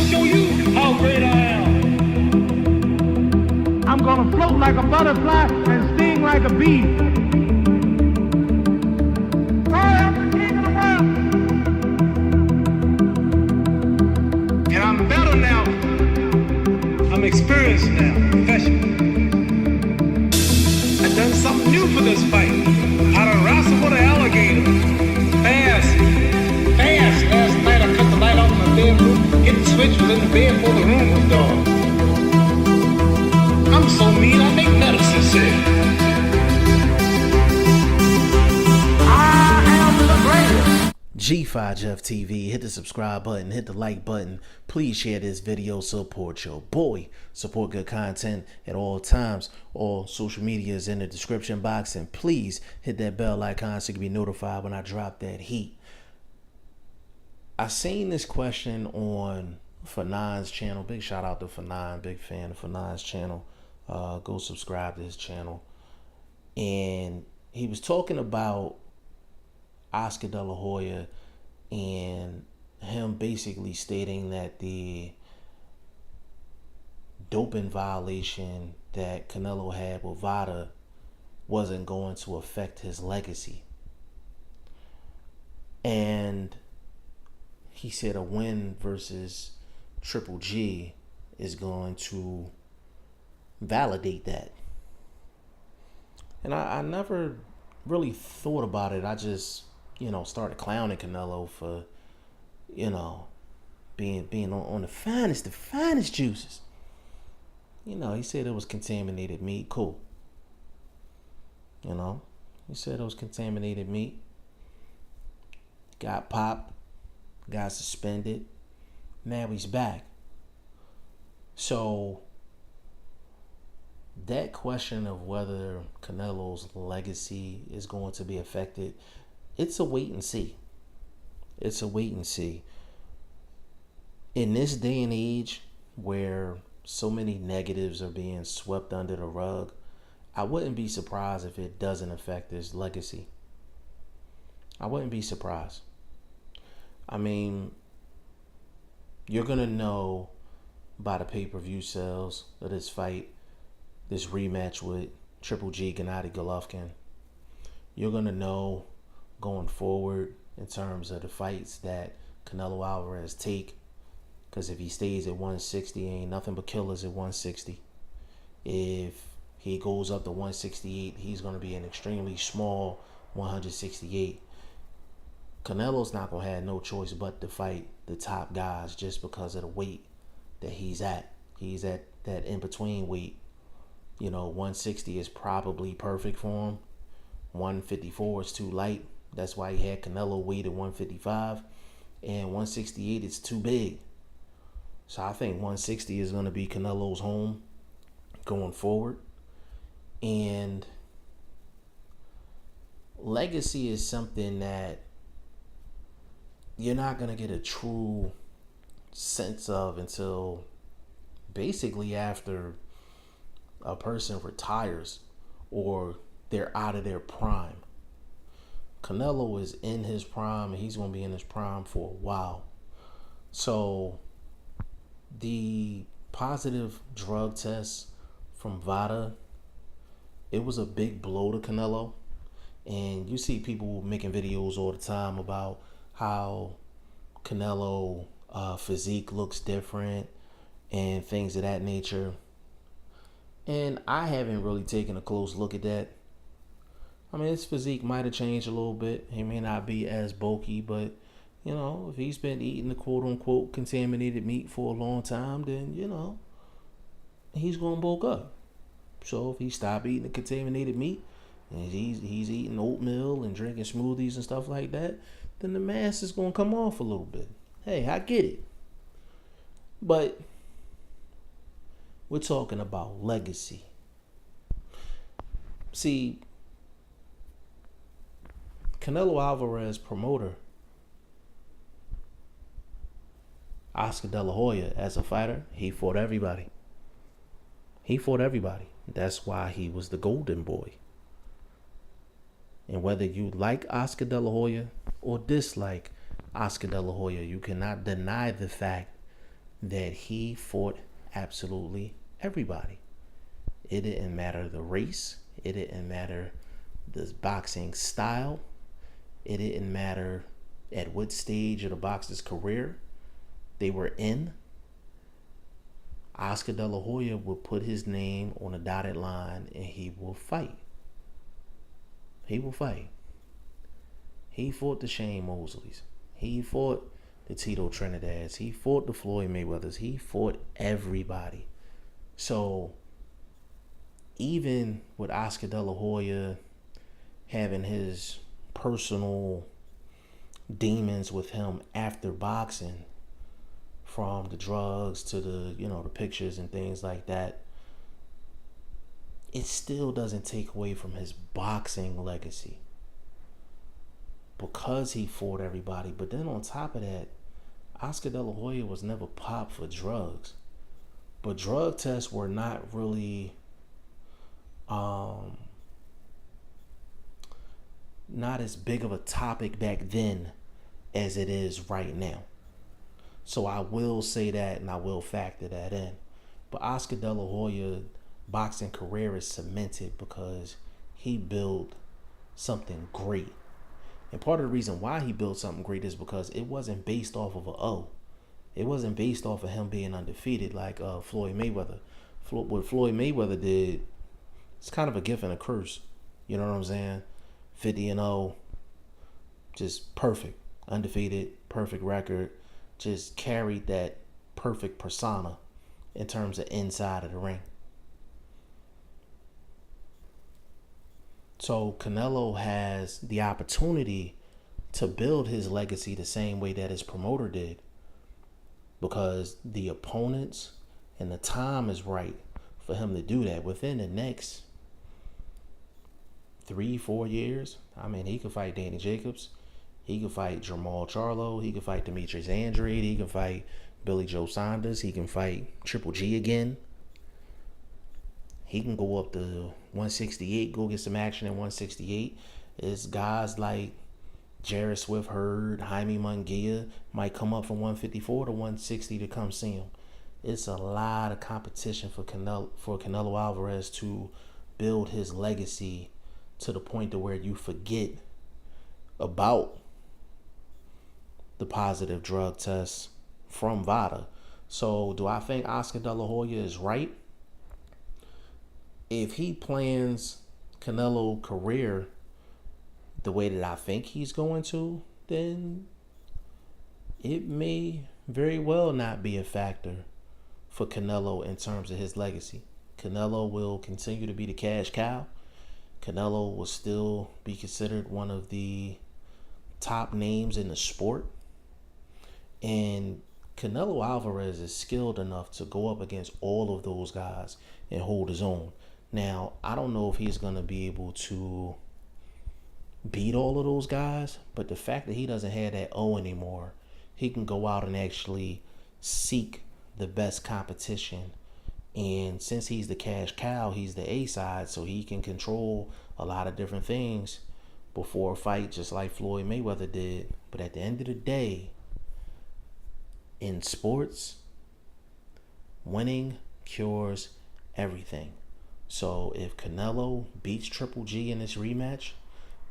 show you how great I am. I'm gonna float like a butterfly and sting like a bee. I am the king of the world. And I'm better now. I'm experienced now, professional. I done something new for this fight. I done wrestled with an alligator. Fast. Last night I cut the light off in my bedroom. Hit the switch, was in the bed before the room was dark. I'm so mean, I make medicine sick. I am the greatest. G5 Jeff TV, hit the subscribe button, hit the like button. Please share this video, support your boy. Support good content at all times. All social media is in the description box, and please hit that bell icon so you can be notified when I drop that heat. I seen this question on Fanon's channel. Big shout out to Fanon, big fan of Fanon's channel. Go subscribe to his channel. And he was talking about Oscar De La Hoya and him basically stating that the doping violation that Canelo had with VADA wasn't going to affect his legacy. And he said a win versus Triple G is going to validate that. And I never really thought about it. I just, started clowning Canelo for, being on the finest juices. He said it was contaminated meat. Cool. He said it was contaminated meat. Got popped. Got suspended. Now he's back. So that question of whether Canelo's legacy is going to be affected, it's a wait and see. It's a wait and see. In this day and age where so many negatives are being swept under the rug, I wouldn't be surprised if it doesn't affect his legacy. I wouldn't be surprised. I mean, you're going to know by the pay-per-view sales of this fight, this rematch with Triple G, Gennady Golovkin. You're going to know going forward in terms of the fights that Canelo Alvarez take. Because if he stays at 160, ain't nothing but killers at 160. If he goes up to 168, he's going to be an extremely small 168. Canelo's not going to have no choice but to fight the top guys just because of the weight that he's at. He's at that in-between weight. 160 is probably perfect for him. 154 is too light. That's why he had Canelo weight at 155. And 168 is too big. So I think 160 is going to be Canelo's home going forward. And legacy is something that you're not going to get a true sense of until basically after a person retires or they're out of their prime. Canelo is in his prime, and he's going to be in his prime for a while. So the positive drug test from VADA, it was a big blow to Canelo. And you see people making videos all the time about how Canelo physique looks different and things of that nature. And I haven't really taken a close look at that. I mean, his physique might have changed a little bit. He may not be as bulky, but, if he's been eating the quote-unquote contaminated meat for a long time, then, he's going to bulk up. So if he stopped eating the contaminated meat and he's eating oatmeal and drinking smoothies and stuff like that, then the mass is going to come off a little bit. Hey, I get it. But we're talking about legacy. See, Canelo Alvarez promoter, Oscar De La Hoya, as a fighter, he fought everybody. That's why he was the golden boy. And whether you like Oscar De La Hoya or dislike Oscar De La Hoya, you cannot deny the fact that he fought absolutely everybody. It didn't matter the race. It didn't matter the boxing style. It didn't matter at what stage of the boxer's career they were in. Oscar De La Hoya will put his name on a dotted line and he will fight. He will fight. He fought the Shane Mosleys. He fought the Tito Trinidads. He fought the Floyd Mayweathers. He fought everybody. So even with Oscar De La Hoya having his personal demons with him after boxing, from the drugs to the, the pictures and things like that, it still doesn't take away from his boxing legacy, because he fought everybody. But then on top of that, Oscar De La Hoya was never popped for drugs, but drug tests were not really not as big of a topic back then as it is right now. So I will say that, and I will factor that in. But Oscar De La Hoya boxing career is cemented because he built something great. And part of the reason why he built something great is because it wasn't based off of it wasn't based off of him being undefeated like Floyd Mayweather. What Floyd Mayweather did, it's kind of a gift and a curse. You know what I'm saying? 50-0, just perfect, undefeated, perfect record. Just carried that perfect persona in terms of inside of the ring. So Canelo has the opportunity to build his legacy the same way that his promoter did, because the opponents and the time is right for him to do that. Within the next 3-4 years, I mean, he could fight Danny Jacobs. He could fight Jermall Charlo. He could fight Demetrius Andrade. He can fight Billy Joe Saunders. He can fight Triple G again. He can go up to 168, go get some action at 168. It's guys like Jarrett Swift Hurd, Jaime Munguia might come up from 154 to 160 to come see him. It's a lot of competition for Canelo Alvarez to build his legacy to the point to where you forget about the positive drug tests from VADA. So do I think Oscar De La Hoya is right? If he plans Canelo career the way that I think he's going to, then it may very well not be a factor for Canelo in terms of his legacy. Canelo will continue to be the cash cow. Canelo will still be considered one of the top names in the sport. And Canelo Alvarez is skilled enough to go up against all of those guys and hold his own. Now, I don't know if he's going to be able to beat all of those guys, but the fact that he doesn't have that O anymore, he can go out and actually seek the best competition. And since he's the cash cow, he's the A side, so he can control a lot of different things before a fight, just like Floyd Mayweather did. But at the end of the day, in sports, winning cures everything. So if Canelo beats Triple G in this rematch,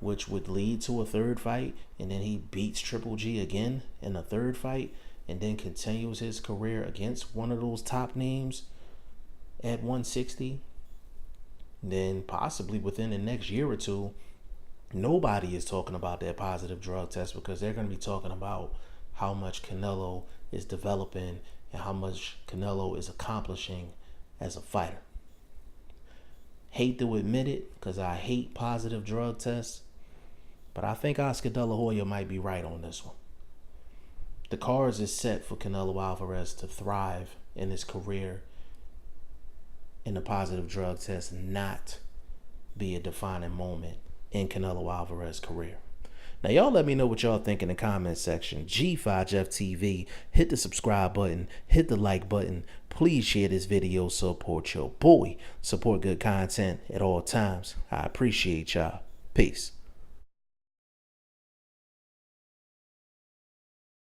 which would lead to a third fight, and then he beats Triple G again in a third fight, and then continues his career against one of those top names at 160, then possibly within the next year or two, nobody is talking about that positive drug test, because they're going to be talking about how much Canelo is developing and how much Canelo is accomplishing as a fighter. Hate to admit it, because I hate positive drug tests, but I think Oscar De La Hoya might be right on this one. The cards is set for Canelo Alvarez to thrive in his career, and the positive drug test not be a defining moment in Canelo Alvarez's career. Now, y'all let me know what y'all think in the comment section. G5FTV, hit the subscribe button, hit the like button. Please share this video, support your boy. Support good content at all times. I appreciate y'all. Peace.